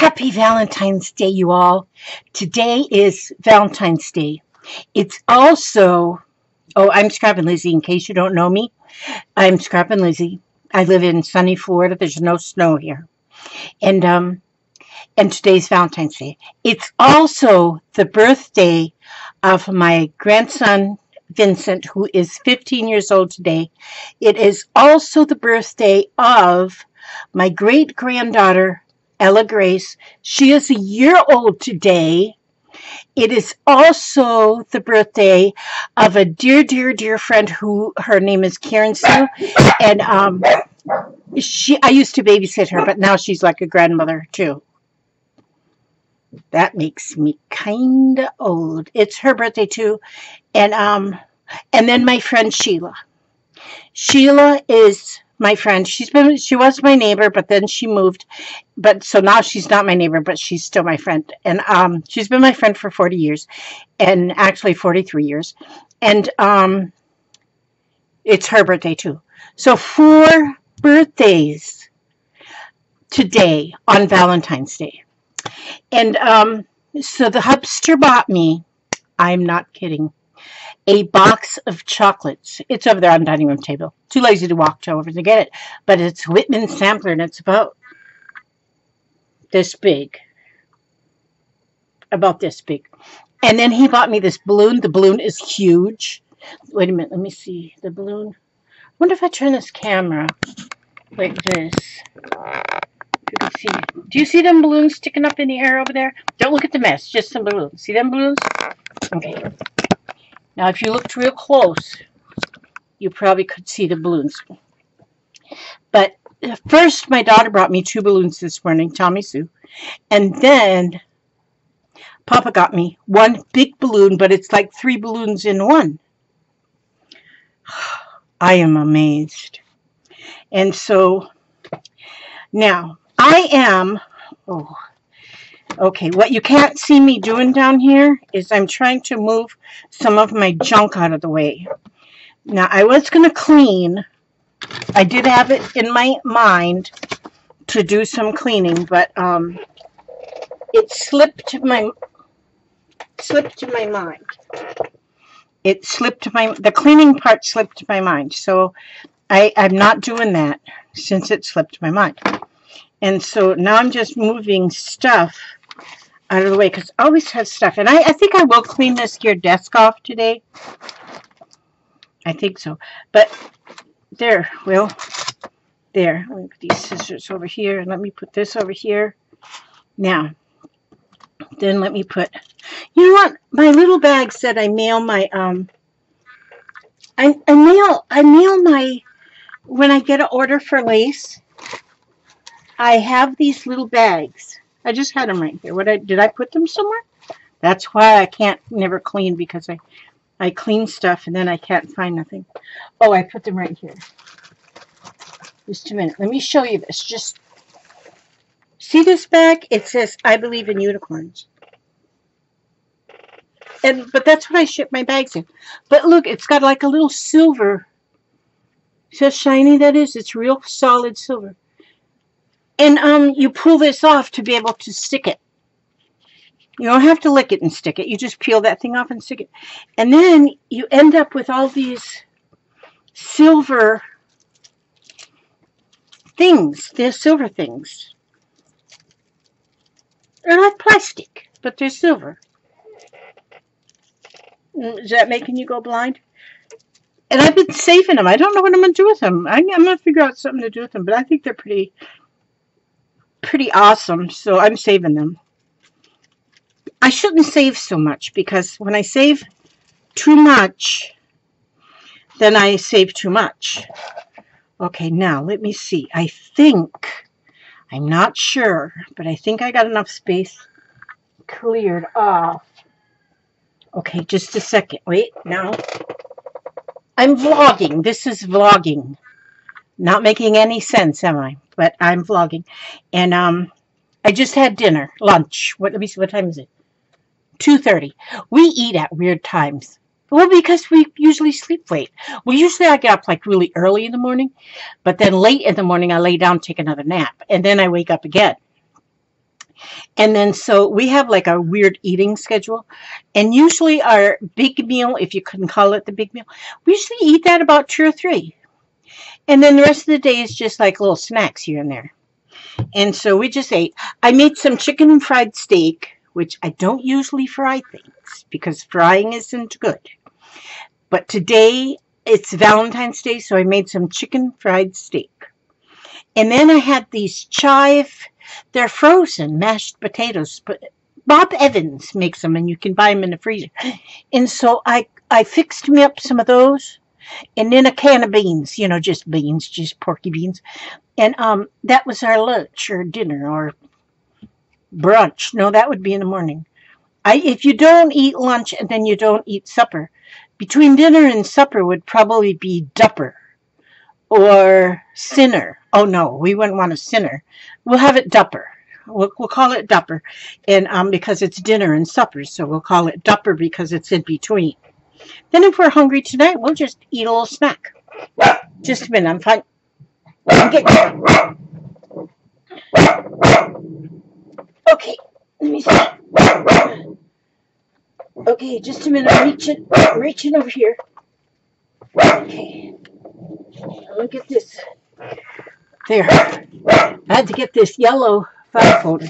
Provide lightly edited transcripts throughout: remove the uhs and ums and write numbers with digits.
Happy Valentine's Day, you all. Today is Valentine's Day. It's also, I'm Scrappin' Lizzie, in case you don't know me. I'm Scrappin' Lizzie. I live in sunny Florida. There's no snow here. And today's Valentine's Day. It's also the birthday of my grandson, Vincent, who is 15 years old today. It is also the birthday of my great-granddaughter, Ella Grace. She is a year old today. It is also the birthday of a dear, dear, dear friend who her name is Karen Sue. And I used to babysit her, but now she's like a grandmother too. That makes me kind of old. It's her birthday too. And then my friend Sheila. Sheila is my friend. She was my neighbor, but then she moved. But so now she's not my neighbor, but she's still my friend. And she's been my friend for 40 years, and actually 43 years. And it's her birthday too. So 4 birthdays today on Valentine's Day. And so the hubster bought me, I'm not kidding, a box of chocolates. It's over there on the dining room table. Too lazy to walk over to get it. But it's Whitman sampler, and it's about this big. About this big. And then he bought me this balloon. The balloon is huge. Wait a minute. Let me see. The balloon. I wonder if I turn this camera like this. You can see. Do you see them balloons sticking up in the air over there? Don't look at the mess. Just some balloons. See them balloons? Okay. Now, if you looked real close, you probably could see the balloons. But first, my daughter brought me 2 balloons this morning, Tommy Sue. And then Papa got me 1 big balloon, but it's like 3 balloons in one. I am amazed. And so, now, I am... Okay, what you can't see me doing down here is I'm trying to move some of my junk out of the way. Now, I was going to clean. I did have it in my mind to do some cleaning, but it slipped to my mind. The cleaning part slipped to my mind. So I'm not doing that since it slipped my mind. And so now I'm just moving stuff out of the way because I always have stuff. And I think I will clean this here desk off today. I think so. But there. Let me put these scissors over here and let me put this over here. Now, then let me put, you know what? My little bag said I mail my, I mail my, when I get an order for lace, I have these little bags. I just had them right here. Did I put them somewhere? That's why I can't never clean, because I clean stuff and then I can't find nothing. Oh, I put them right here. Just a minute. Let me show you this. Just see this bag? It says, I believe in unicorns. But that's what I ship my bags in. But look, it's got like a little silver. See how shiny that is? It's real solid silver. And you pull this off to be able to stick it. You don't have to lick it and stick it. You just peel that thing off and stick it. And then you end up with all these silver things. They're silver things. They're like plastic, but they're silver. Is that making you go blind? And I've been saving them. I don't know what I'm going to do with them. I'm going to figure out something to do with them, but I think they're pretty awesome, so I'm saving them. I shouldn't save so much, because when I save too much, then I save too much. Okay, now let me see. I think, I'm not sure, but I think I got enough space cleared off. Okay, just a second. Wait, now. I'm vlogging. This is vlogging. Not making any sense, am I? But I'm vlogging. And I just had dinner, lunch. Let me see, what time is it? 2:30. We eat at weird times. Well, because we usually sleep late. Well, usually I get up like really early in the morning, but then late in the morning I lay down, take another nap, and then I wake up again. And then so we have like a weird eating schedule. And usually our big meal, if you couldn't call it the big meal, we usually eat that about 2 or 3. And then the rest of the day is just like little snacks here and there. And so we just ate. I made some chicken and fried steak, which I don't usually fry things because frying isn't good. But today it's Valentine's Day, so I made some chicken fried steak. And then I had these chive, they're frozen mashed potatoes, but Bob Evans makes them and you can buy them in the freezer. And so I fixed me up some of those and then a can of beans, just beans, just porky beans. And that was our lunch or dinner or brunch. No, that would be in the morning. If you don't eat lunch and then you don't eat supper, between dinner and supper would probably be dupper or sinner. Oh no, we wouldn't want a sinner. We'll have it dupper. We'll call it dupper, and because it's dinner and supper, so we'll call it dupper because it's in between. Then if we're hungry tonight, we'll just eat a little snack. Just a minute, I'm fine. Okay, let me see. Okay, just a minute. I'm reaching over here. Okay, look at this. There. I had to get this yellow file folder.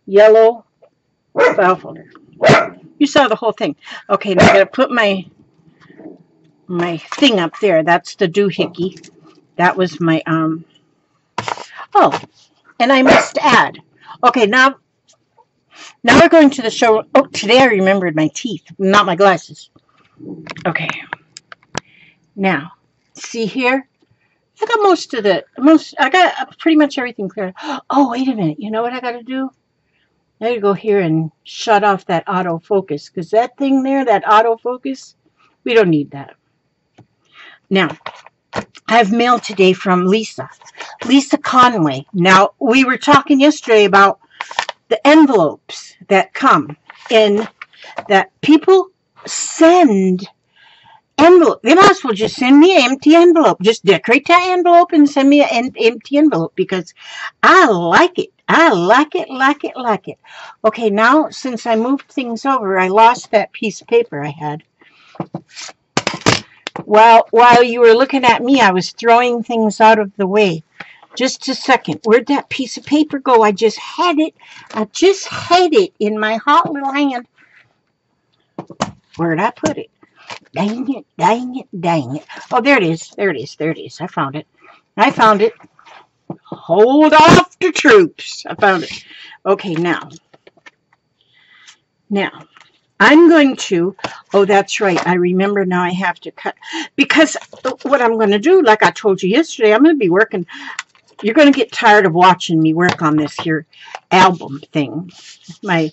Yellow file folder. You saw the whole thing. Okay, now I gotta put my thing up there. That's the doohickey. That was my oh, and I must add. Okay, now we're going to the show. Oh, today I remembered my teeth, not my glasses. Okay. Now, see here? I got I got pretty much everything clear. Oh, wait a minute. You know what I got to do? I got to go here and shut off that autofocus. Because that thing there, that autofocus, we don't need that. Now, I have mail today from Lisa Conway. Now, we were talking yesterday about the envelopes that come in, that people send envelope. They might as well just send me an empty envelope. Just decorate that envelope and send me an empty envelope because I like it. I like it. Okay, now since I moved things over, I lost that piece of paper I had. While you were looking at me, I was throwing things out of the way. Just a second. Where'd that piece of paper go? I just had it. In my hot little hand. Where'd I put it? Dang it. Oh, there it is. I found it. Hold off the troops. I found it. Okay, now, I'm going to, oh, that's right. I remember now I have to cut, because what I'm going to do, like I told you yesterday, I'm going to be working. You're going to get tired of watching me work on this here album thing. My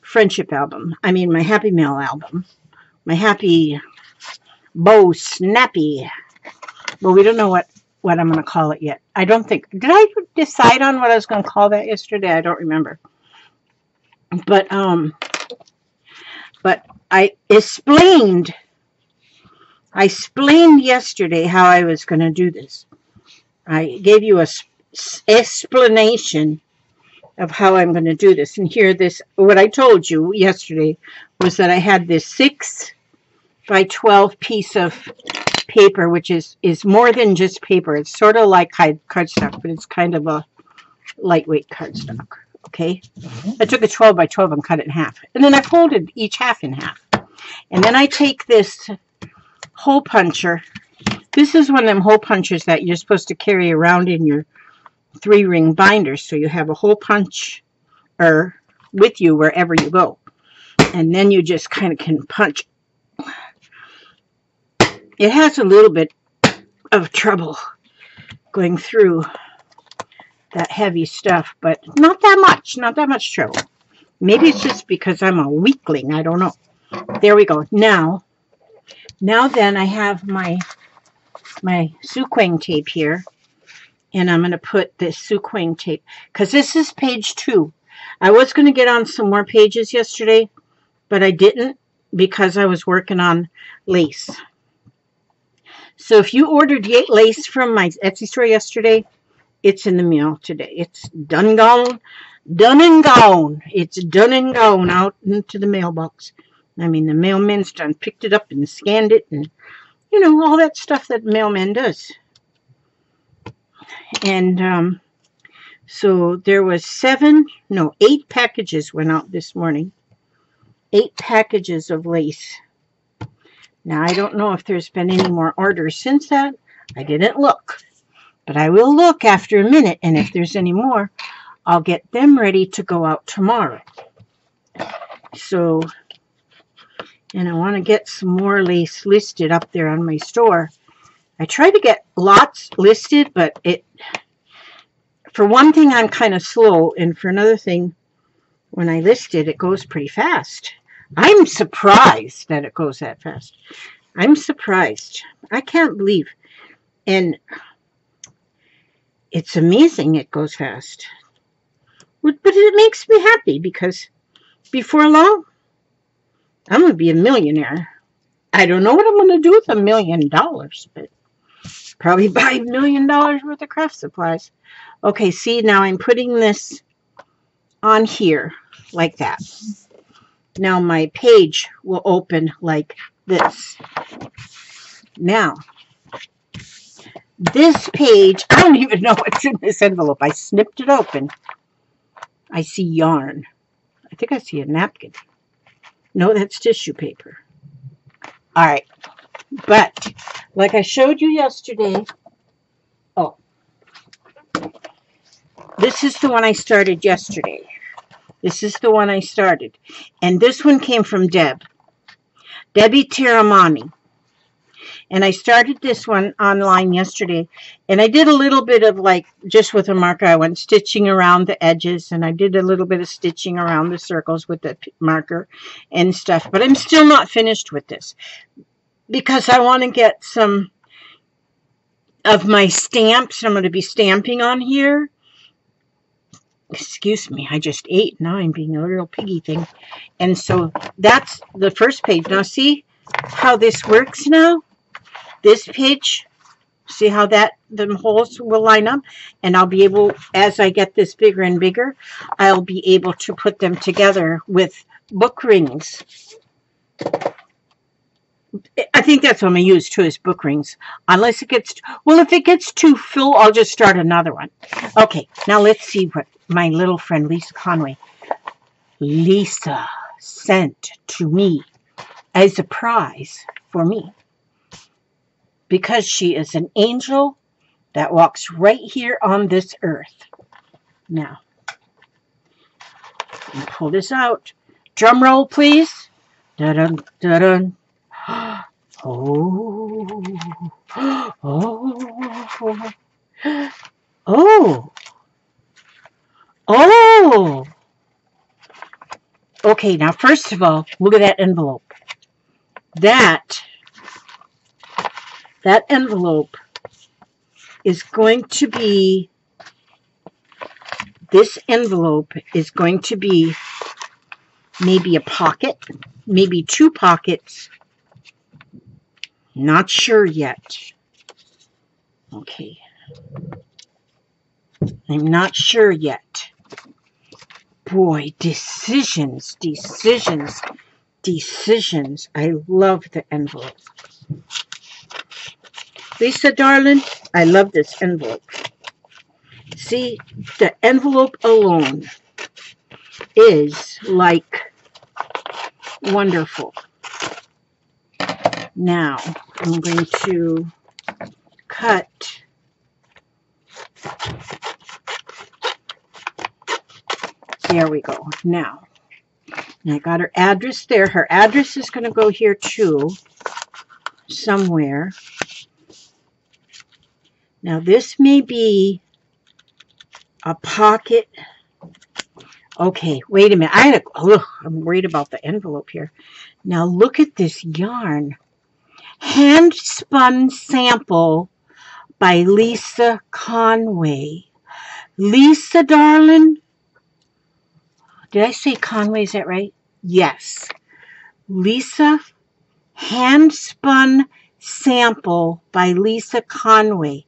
friendship album. I mean, my Happy Mail album. My Happy Bow Snappy. Well, we don't know what I'm going to call it yet. I don't think. Did I decide on what I was going to call that yesterday? I don't remember. But I explained yesterday how I was going to do this. I gave you a explanation of how I'm going to do this. And here, what I told you yesterday was that I had this 6 by 12 piece of paper, which is more than just paper. It's sort of like cardstock, but it's kind of a lightweight cardstock. Okay, I took a 12 by 12 and cut it in half, and then I folded each half in half. And then I take this hole puncher. This is one of them hole punchers that you're supposed to carry around in your 3-ring binder, so you have a hole puncher with you wherever you go. And then you just kind of can punch. It has a little bit of trouble going through that heavy stuff, but not that much trouble. Maybe it's just because I'm a weakling. I don't know. There we go. Now then I have my Suquang tape here, and I'm going to put this Suquang tape, because this is page 2. I was going to get on some more pages yesterday, but I didn't because I was working on lace. So if you ordered lace from my Etsy store yesterday, It's in the mail today. It's done and gone. Done and gone. It's done and gone out into the mailbox. I mean, the mailman's done picked it up and scanned it and, you know, all that stuff that the mailman does. And so there was 8 packages went out this morning. 8 packages of lace. Now, I don't know if there's been any more orders since that. I didn't look. But I will look after a minute, and if there's any more, I'll get them ready to go out tomorrow. So, and I want to get some more lace listed up there on my store. I try to get lots listed, but for one thing, I'm kind of slow, and for another thing, when I list it, it goes pretty fast. I'm surprised that it goes that fast. I'm surprised. I can't believe. And it's amazing it goes fast. But it makes me happy because before long, I'm going to be a millionaire. I don't know what I'm going to do with $1 million, but probably buy $1 million worth of craft supplies. Okay, see, now I'm putting this on here like that. Now my page will open like this. Now, this page, I don't even know what's in this envelope. I snipped it open. I see yarn. I think I see a napkin. No, that's tissue paper. All right. But, like I showed you yesterday, this is the one I started yesterday. This is the one I started. And this one came from Debbie Tiramani. And I started this one online yesterday. And I did a little bit of just with a marker. I went stitching around the edges. And I did a little bit of stitching around the circles with the marker and stuff. But I'm still not finished with this. Because I want to get some of my stamps. I'm going to be stamping on here. Excuse me, I just ate. Now I'm being a little piggy thing. And so that's the first page. Now see how this works now? This page, see how the holes will line up? And I'll be able, as I get this bigger and bigger, I'll be able to put them together with book rings. I think that's what I'm going to use too, is book rings. Unless it gets, well, if it gets too full, I'll just start another one. Okay, now let's see what my little friend Lisa Conway, Lisa sent to me as a prize for me. Because she is an angel that walks right here on this earth. Now, pull this out. Drum roll, please. Da-dun, da-dun. Oh, oh, oh, oh. Okay, now first of all, look at that envelope. That envelope is going to be, this envelope is going to be maybe a pocket, maybe 2 pockets. Not sure yet. Okay. I'm not sure yet. Boy, decisions, decisions, decisions. I love the envelope. Lisa, darling, I love this envelope. See, the envelope alone is like wonderful. Now, I'm going to cut there we go. Now I got her address there. Her address is going to go here too, somewhere. Now this may be a pocket. Okay, wait a minute. I'm worried about the envelope here. Now look at this yarn. Hand spun sample by Lisa Conway. Lisa, darling. Did I say Conway? Is that right? Yes. Lisa, hand spun sample by Lisa Conway.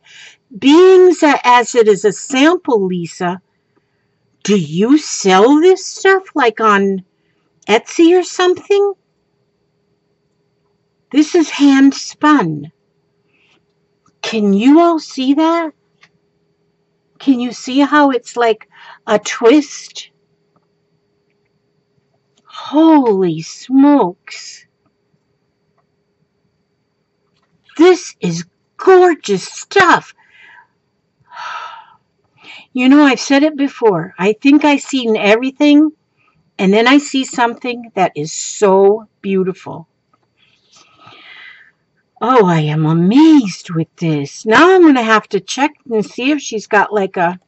being as it is a sample, Lisa, do you sell this stuff like on Etsy or something? This is hand spun. Can you all see that? Can you see how it's like a twist? Holy smokes. This is gorgeous stuff. You know, I've said it before. I think I've seen everything, and then I see something that is so beautiful. Oh, I am amazed with this. Now I'm going to have to check and see if she's got like a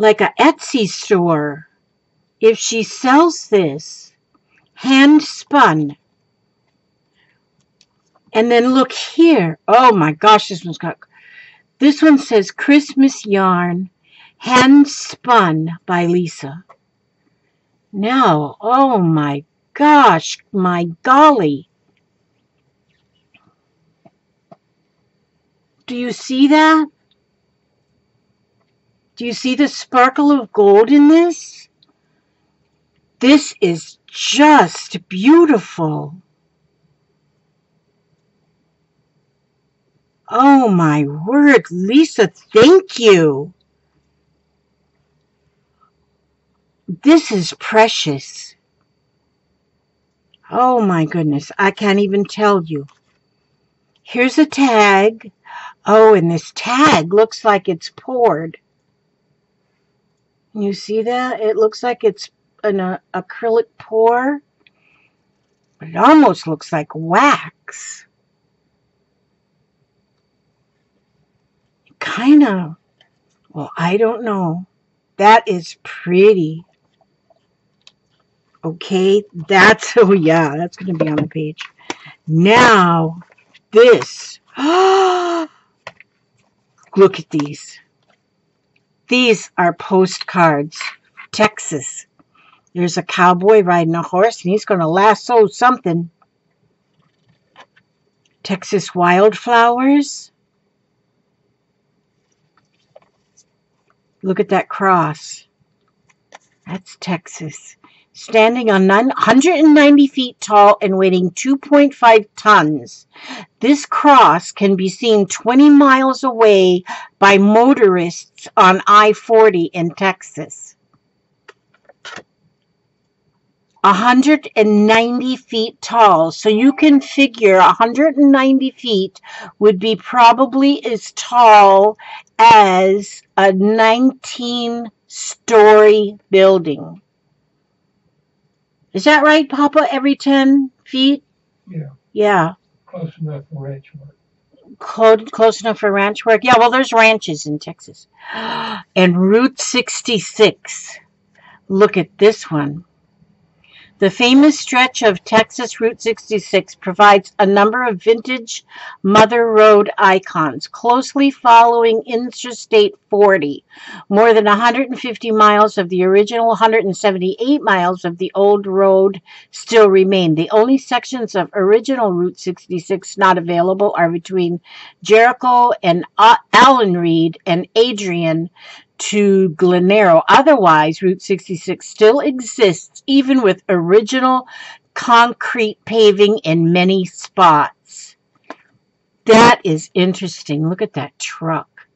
Etsy store. If she sells this hand spun. And then look here. Oh my gosh, this one says Christmas yarn hand spun by Lisa. Now, oh my gosh, my golly. Do you see that? Do you see the sparkle of gold in this? This is just beautiful. Oh my word, Lisa, thank you. This is precious. Oh my goodness, I can't even tell you. Here's a tag. Oh, and this tag looks like it's poured. You see that? It looks like it's an acrylic pour. But it almost looks like wax. Kind of. Well, I don't know. That is pretty. Okay, oh yeah, that's going to be on the page. Now, this. Look at these. These are postcards. Texas. There's a cowboy riding a horse, and he's going to lasso something. Texas wildflowers. Look at that cross. That's Texas. Standing on 190 feet tall and weighing 2.5 tons. This cross can be seen 20 miles away by motorists on I-40 in Texas. 190 feet tall. So you can figure 190 feet would be probably as tall as a 19-story building. Is that right, Papa? Every 10 feet? Yeah. Yeah. Close enough for ranch work. Close enough for ranch work? Yeah, well, there's ranches in Texas. And Route 66. Look at this one. The famous stretch of Texas Route 66 provides a number of vintage Mother Road icons, closely following Interstate 40. More than 150 miles of the original 178 miles of the old road still remain. The only sections of original Route 66 not available are between Jericho and Allen Reed and Adrian to Glenarrow. Otherwise, Route 66 still exists, even with original concrete paving in many spots. That is interesting. Look at that truck.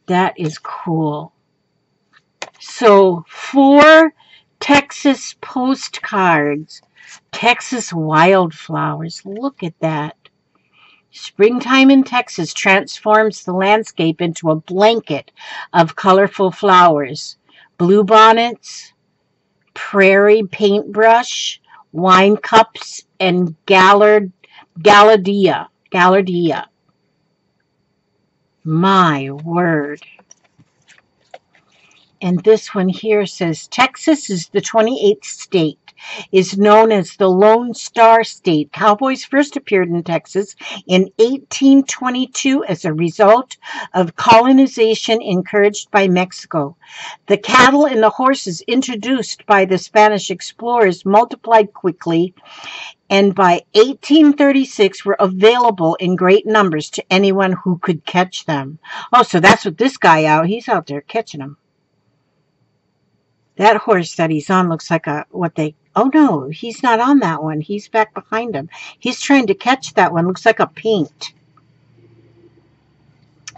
That is cool. So, 4 Texas postcards. Texas wildflowers. Look at that. Springtime in Texas transforms the landscape into a blanket of colorful flowers. Bluebonnets, prairie paintbrush, wine cups, and gaillardia. My word. And this one here says, Texas is the 28th state is known as the Lone Star State. Cowboys first appeared in Texas in 1822 as a result of colonization encouraged by Mexico. The cattle and the horses introduced by the Spanish explorers multiplied quickly, and by 1836 were available in great numbers to anyone who could catch them. Oh, so that's what this guy he's out there catching them. That horse that he's on looks like oh no, he's not on that one. He's back behind him. He's trying to catch that one. Looks like a paint.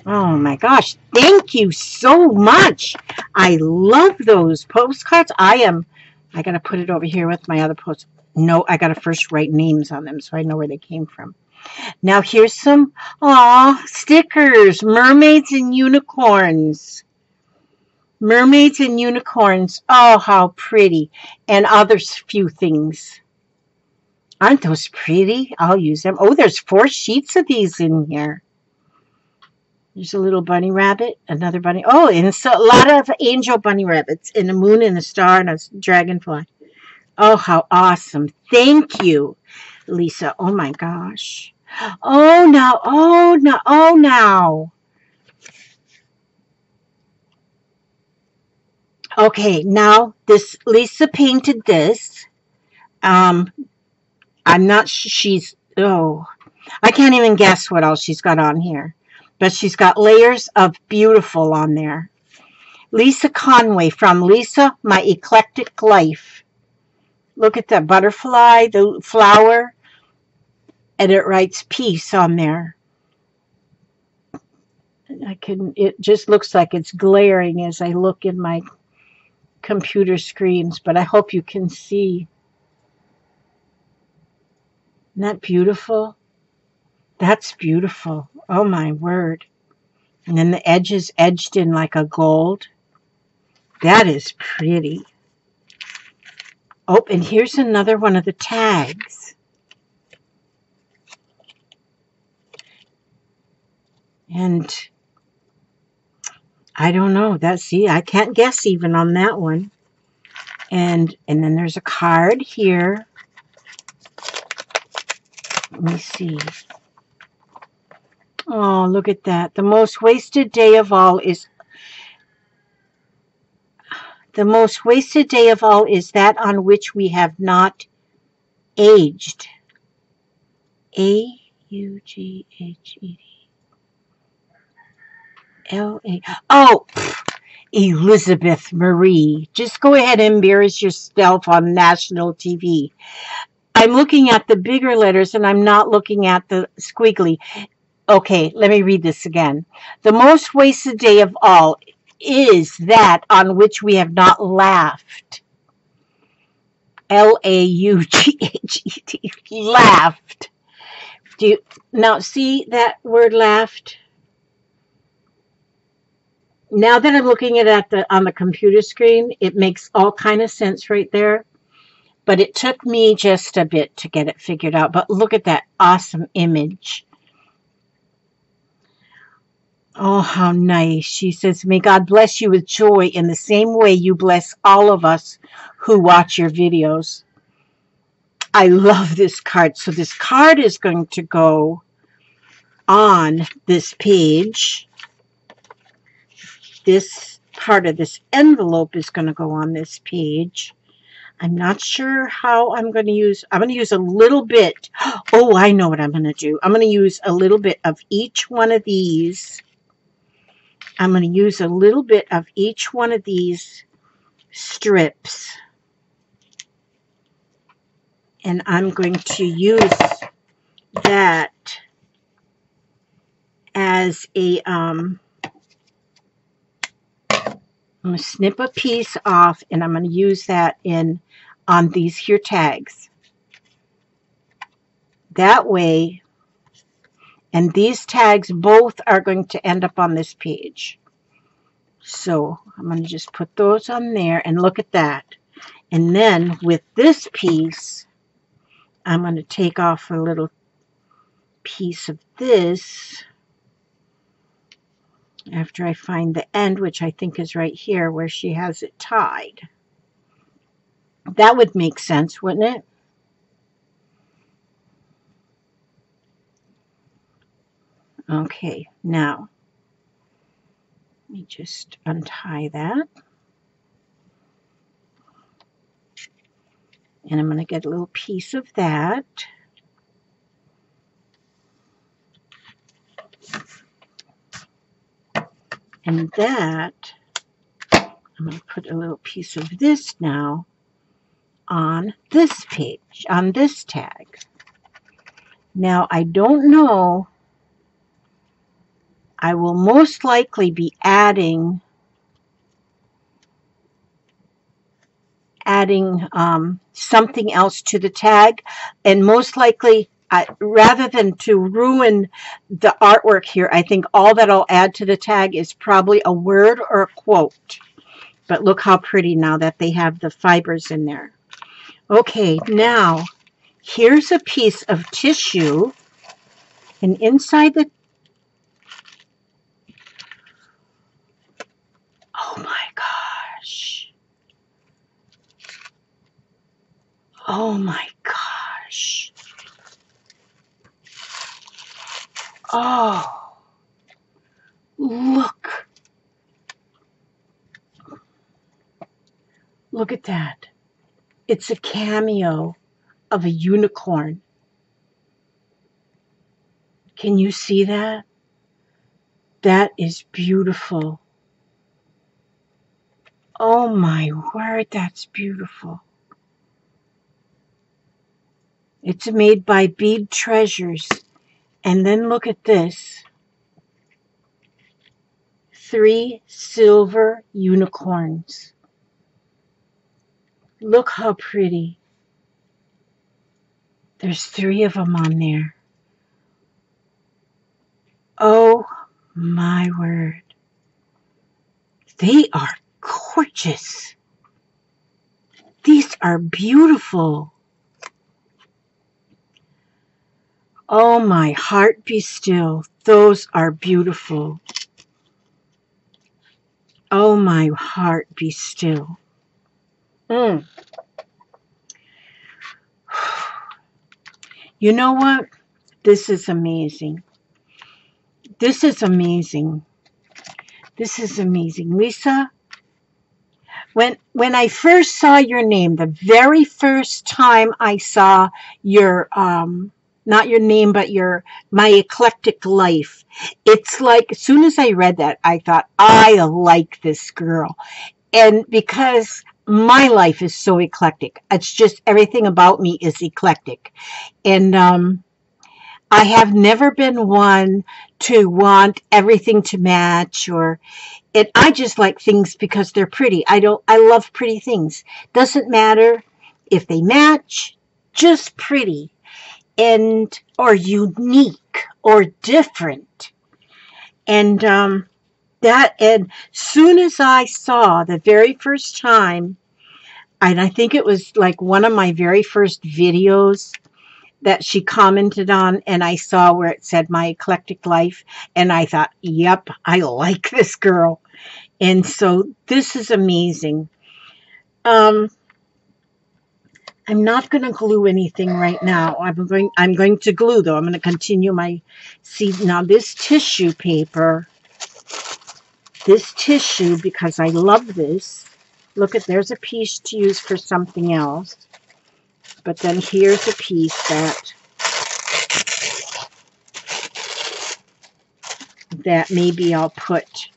Oh my gosh. Thank you so much. I love those postcards. I got to put it over here with my other posts. No, I got to first write names on them so I know where they came from. Now here's some stickers. Mermaids and unicorns. Mermaids and unicorns. Oh, how pretty. And others few things. Aren't those pretty? I'll use them. Oh, there's 4 sheets of these in here. There's a little bunny rabbit, another bunny. Oh, and so a lot of angel bunny rabbits, and a moon and a star and a dragonfly. Oh, how awesome. Thank you, Lisa. Oh, my gosh. Oh, now. Oh, no. Oh, now. Okay, now this Lisa painted this. I'm not she's I can't even guess what else she's got on here. But she's got layers of beautiful on there. Lisa Conway from Lisa, My Eclectic Life. Look at that butterfly, the flower, and it writes peace on there. It just looks like it's glaring as I look in my computer screens, but I hope you can see. Isn't that beautiful? That's beautiful. Oh my word. And then the edge is edged in like a gold. That is pretty. Oh, and here's another one of the tags. And I don't know. I can't guess even on that one. And then there's a card here. Let me see. Oh, look at that. The most wasted day of all is that on which we have not aged. AUGHED. LA. Oh, Elizabeth Marie. Just go ahead and embarrass yourself on national TV. I'm looking at the bigger letters and I'm not looking at the squiggly. Okay, let me read this again. The most wasted day of all is that on which we have not laughed. LAUGHED. Laughed. Do you now see that word laughed? Now that I'm looking at it on the computer screen, it makes all kind of sense right there. But it took me just a bit to get it figured out. But look at that awesome image. Oh, how nice. She says, may God bless you with joy in the same way you bless all of us who watch your videos. I love this card. So this card is going to go on this page. This part of this envelope is going to go on this page. I'm not sure how I'm going to use a little bit. Oh, I know what I'm going to do. I'm going to use a little bit of each one of these. I'm going to use a little bit of each one of these strips. And I'm going to use that as a, I'm going to snip a piece off and I'm going to use that on these here tags. That way, and these tags both are going to end up on this page. So I'm going to just put those on there and look at that. And then with this piece, I'm going to take off a little piece of this after I find the end, which I think is right here where she has it tied. That would make sense, wouldn't it? Okay, now let me just untie that. And I'm going to get a little piece of that. And that, I'm going to put a little piece of this now on this page, on this tag. Now, I don't know. I will most likely be adding something else to the tag, and most likely, rather than to ruin the artwork here, I think all that I'll add to the tag is probably a word or a quote. But look how pretty now that they have the fibers in there. Okay, now here's a piece of tissue, and inside the, oh my gosh. Oh my gosh. Oh, look. Look at that. It's a cameo of a unicorn. Can you see that? That is beautiful. Oh my word, that's beautiful. It's made by Bead Treasures. And then look at this. 3 silver unicorns. Look how pretty. There's 3 of them on there. Oh my word. They are gorgeous. These are beautiful. Oh, my heart be still. Those are beautiful. Oh, my heart be still. You know what? This is amazing. This is amazing. This is amazing. Lisa, when I first saw your name, the very first time I saw your not your name, but My Eclectic Life. It's like, as soon as I read that, I thought, I like this girl. And because my life is so eclectic, it's just everything about me is eclectic. And I have never been one to want everything to match, and I just like things because they're pretty. I love pretty things. Doesn't matter if they match, just pretty. And or unique or different. And and soon as I saw the very first time, and I think it was like one of my very first videos that she commented on, and I saw where it said My Eclectic Life, and I thought, yep, I like this girl. And so this is amazing. I'm not going to glue anything right now. I'm going to glue, though. I'm going to continue my seed. Now, this tissue paper, because I love this. Look, there's a piece to use for something else. But then here's a piece that maybe I'll put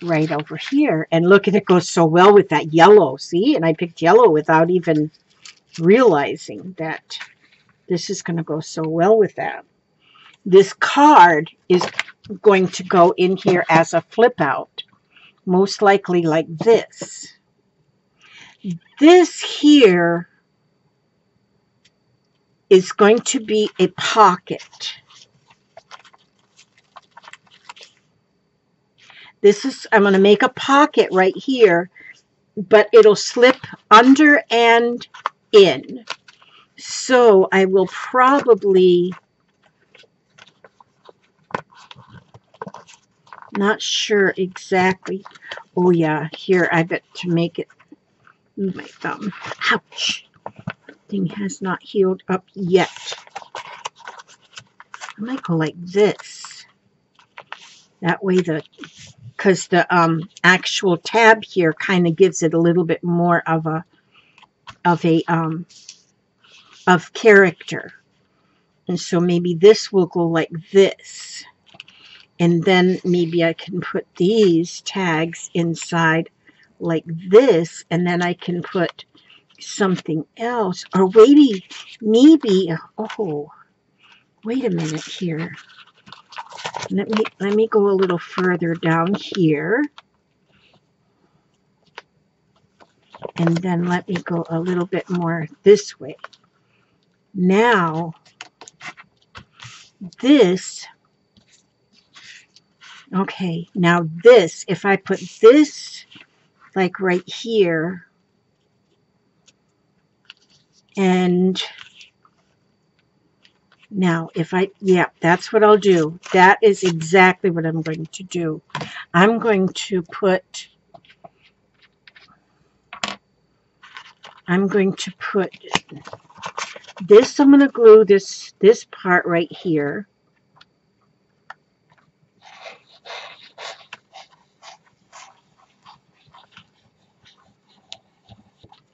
right over here. And look, it goes so well with that yellow. See? And I picked yellow without even realizing that this is going to go so well with that. This card is going to go in here as a flip out, most likely like this. This here is going to be a pocket. I'm going to make a pocket right here, but it'll slip under and in. So I will probably, not sure exactly. Oh yeah, here I bet to make Ooh, my thumb. Ouch. Thing has not healed up yet. I might go like this. That way because the actual tab here kind of gives it a little bit more of character. And so maybe this will go like this. And then maybe I can put these tags inside like this, and then I can put something else. Or maybe, oh, wait a minute here. Let me go a little further down here. And then let me go a little bit more this way. Now, this, okay, now this, if I put this like right here, and now that's what I'll do. That is exactly what I'm going to do. I'm going to put this, I'm going to glue this part right here.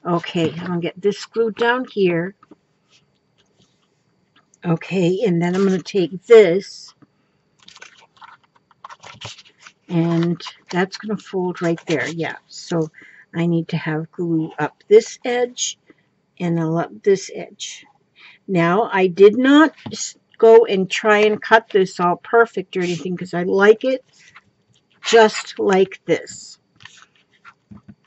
Okay, I'm going to get this glued down here. Okay, and then I'm going to take this, and that's going to fold right there. Yeah, so I need to have glue up this edge and up this edge. Now, I did not go and try and cut this all perfect or anything because I like it just like this.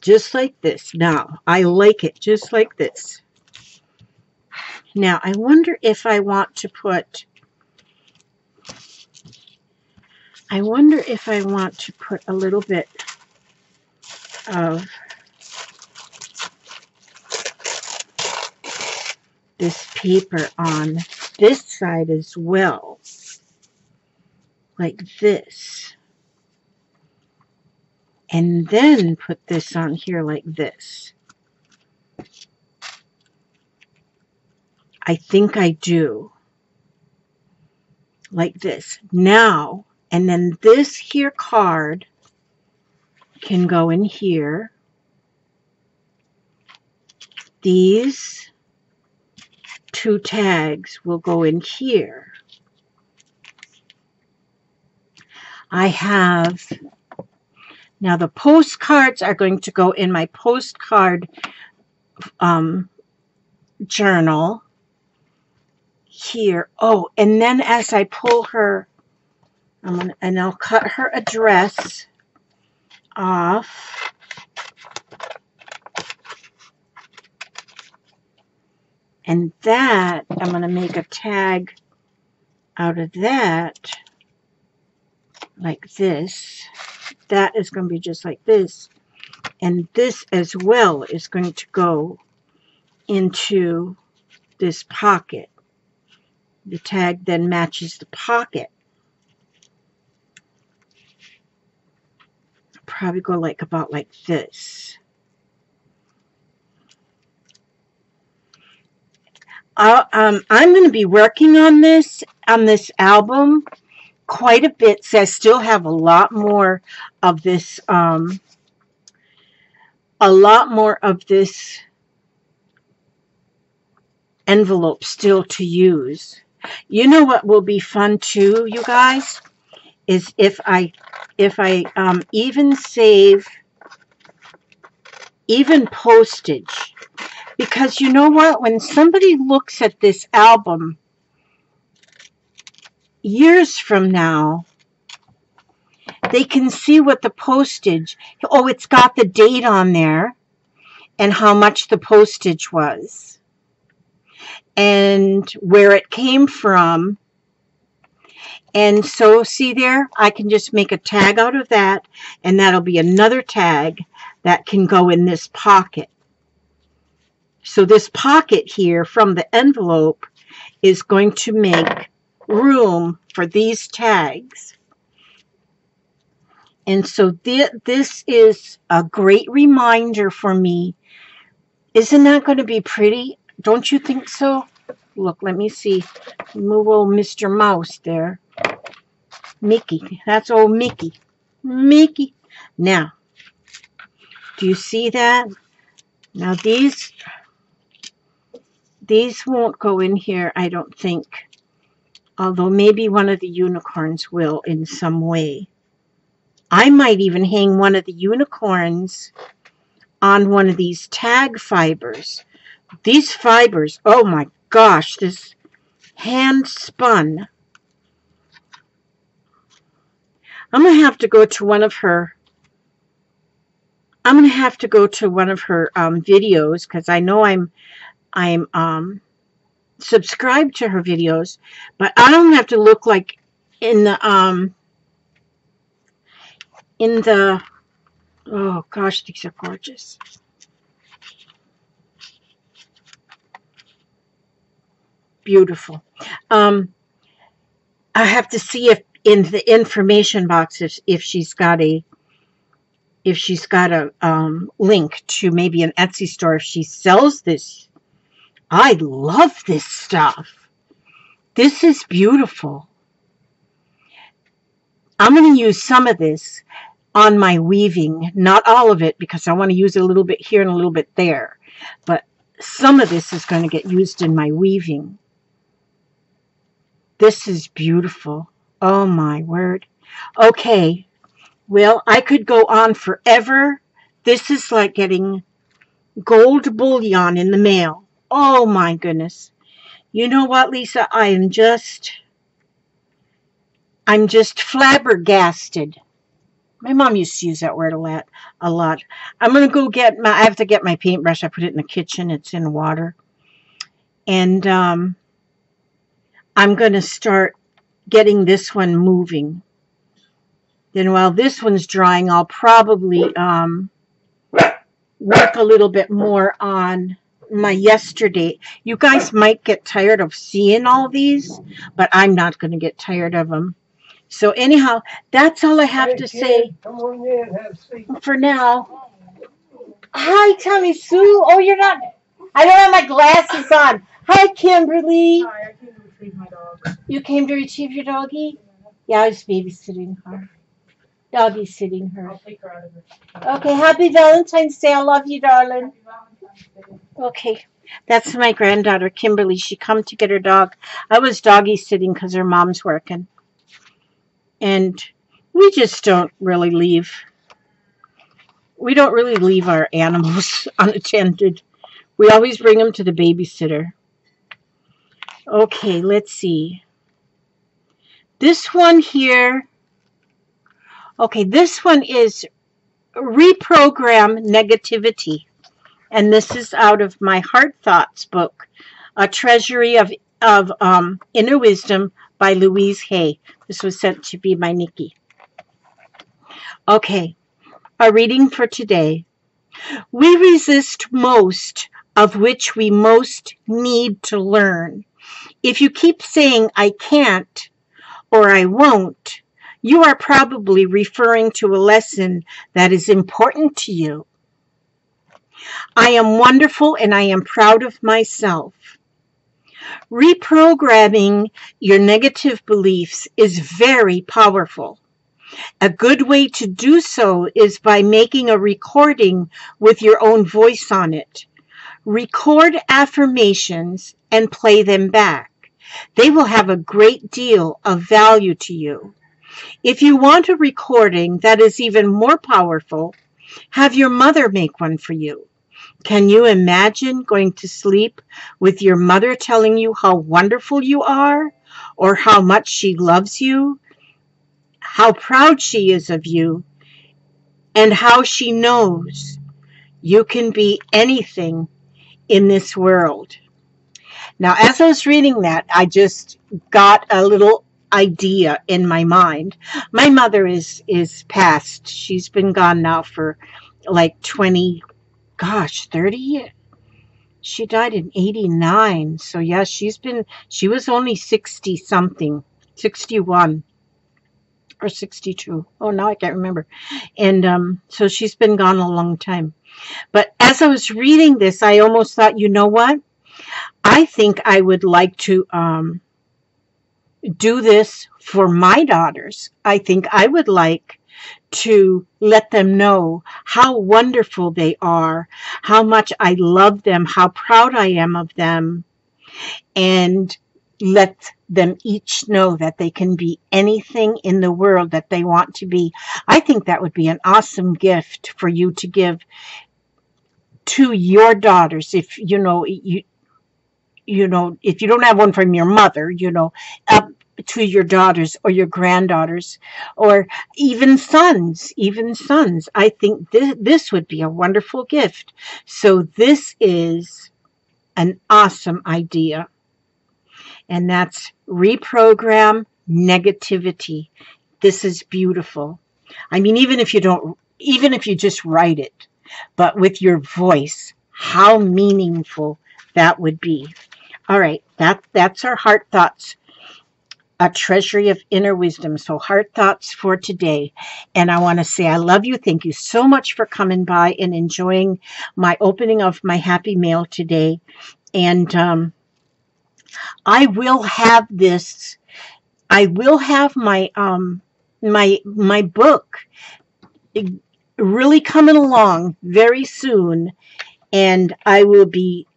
Just like this. Now, I like it just like this. Now, I wonder if I want to put a little bit of this paper on this side as well, like this, and then put this on here like this. I think I do, like this. Now, and then this here card can go in here. These two tags will go in here. I have, now the postcards are going to go in my postcard journal here. Oh, and then as I pull her, I'll cut her address off. And that, I'm going to make a tag out of that, like this. That is going to be just like this. And this as well is going to go into this pocket. The tag then matches the pocket. I'll probably go about like this. I'm going to be working on this album quite a bit, so I still have a lot more of this envelope still to use. You know what will be fun too, you guys, is if I even save postage. Because you know what? When somebody looks at this album years from now, they can see what the postage, oh, it's got the date on there and how much the postage was and where it came from. And so, see there, I can just make a tag out of that, and that'll be another tag that can go in this pocket. So this pocket here from the envelope is going to make room for these tags. And so this is a great reminder for me Isn't that going to be pretty? Don't you think so? Look, let me see. Move old Mr. Mouse there. Mickey. That's old Mickey. Mickey. Now, do you see that? Now these won't go in here, I don't think. Although maybe one of the unicorns will in some way. I might even hang one of the unicorns on one of these tag fibers. These fibers, oh my gosh, this hand spun. I'm going to have to go to one of her videos, because I know I'm subscribed to her videos, but I don't have to look like in the oh gosh, these are gorgeous. Beautiful. I have to see if in the information box if she's got a link to maybe an Etsy store if she sells this. I love this stuff. This is beautiful. I'm going to use some of this on my weaving, not all of it, because I want to use a little bit here and a little bit there, but some of this is going to get used in my weaving. This is beautiful. Oh my word. Okay, well, I could go on forever. This is like getting gold bullion in the mail. Oh my goodness. You know what, Lisa? I'm just flabbergasted. My mom used to use that word a lot. I'm going to go I have to get my paintbrush. I put it in the kitchen. It's in water. And I'm going to start getting this one moving. Then while this one's drying, I'll probably work a little bit more on my yesterday. You guys might get tired of seeing all these, but I'm not going to get tired of them. So anyhow, that's all I have to say. Come on in, have a seat. For now. Hi, Tommy Sue. Oh, you're not. I don't have my glasses on. Hi, Kimberly. Hi, I came to retrieve my dog. You came to retrieve your doggie? Yeah, I was babysitting her. Doggy sitting her. I'll take her out of her. Okay, happy Valentine's Day. I love you, darling. Happy Valentine's Day. Okay, that's my granddaughter, Kimberly. She come to get her dog. I was doggy sitting because her mom's working. And we just don't really leave. We don't really leave our animals unattended. We always bring them to the babysitter. Okay, let's see. This one here. Okay, this one is Reprogram Negativity. And this is out of my Heart Thoughts book, A Treasury of Inner Wisdom by Louise Hay. This was sent to be by Nikki. Okay, our reading for today. We resist most of which we most need to learn. If you keep saying, I can't, or I won't, you are probably referring to a lesson that is important to you. I am wonderful and I am proud of myself. Reprogramming your negative beliefs is very powerful. A good way to do so is by making a recording with your own voice on it. Record affirmations and play them back. They will have a great deal of value to you. If you want a recording that is even more powerful, have your mother make one for you. Can you imagine going to sleep with your mother telling you how wonderful you are, or how much she loves you, how proud she is of you, and how she knows you can be anything in this world? Now, as I was reading that, I just got a little idea in my mind. My mother is passed. She's been gone now for like 30 years. She died in 89. So yeah, she was only 60 something, 61 or 62. Oh, now I can't remember. And so she's been gone a long time. But as I was reading this, I almost thought, you know what? I think I would like to do this for my daughters. I think I would like to let them know how wonderful they are, how much I love them, how proud I am of them, and let them each know that they can be anything in the world that they want to be. I think that would be an awesome gift for you to give to your daughters. If you know if you don't have one from your mother, up to your daughters or your granddaughters, or even sons. I think this would be a wonderful gift. So this is an awesome idea. And that's reprogram negativity. This is beautiful. I mean, even if you just write it, but with your voice, how meaningful that would be. All right, that's our heart thoughts, a treasury of inner wisdom. So heart thoughts for today. And I want to say I love you. Thank you so much for coming by and enjoying my opening of my happy mail today. And I will have this. I will have my my book really coming along very soon, and I'll be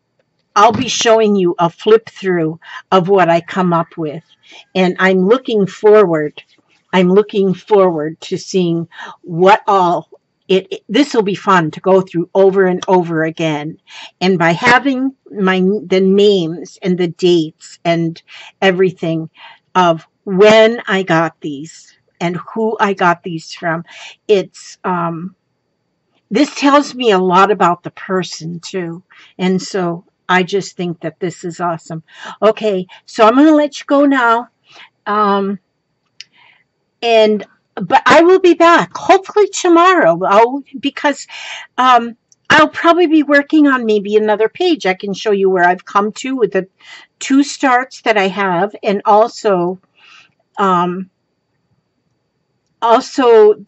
showing you a flip through of what I come up with, and I'm looking forward to seeing what all this will be fun to go through over and over again. And by having the names and the dates and everything of when I got these and who I got these from, it's this tells me a lot about the person too. And so I just think that this is awesome. Okay, so I'm going to let you go now. But I will be back hopefully tomorrow. Because I'll probably be working on maybe another page. I can show you where I've come to with the 2 starts that I have, and also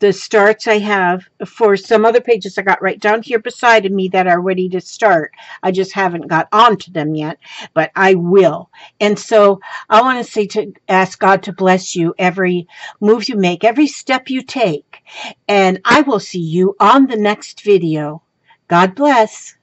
the starts I have for some other pages I got right down here beside of me that are ready to start. I just haven't got onto them yet, but I will. And so I want to say ask God to bless you every move you make, every step you take. And I will see you on the next video. God bless.